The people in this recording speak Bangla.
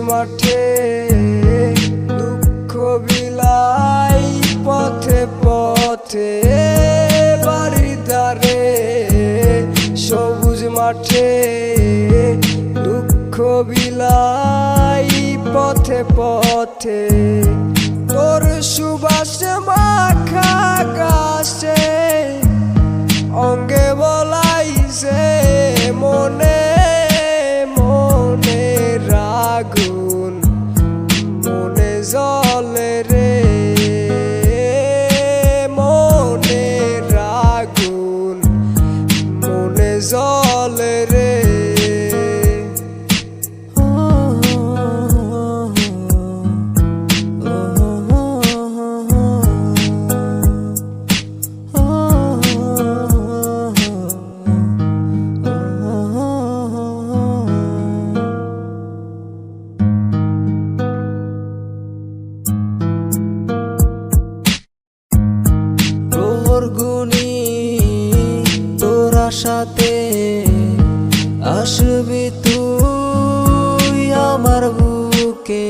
মাঠে দুঃখ বিলাই পথে পথে বাড়ির ধারে সবুজ মাঠে দুঃখ বিলাই পথে পথে তোর সুবাস মাখা আকাশে অঙ্গে বলাইছে মনে মনে রাগুন মনে জলে রে মনে রাগুন মনে জলে রে গুনি তোরা সাথে আসবি তুই আমার বুকে।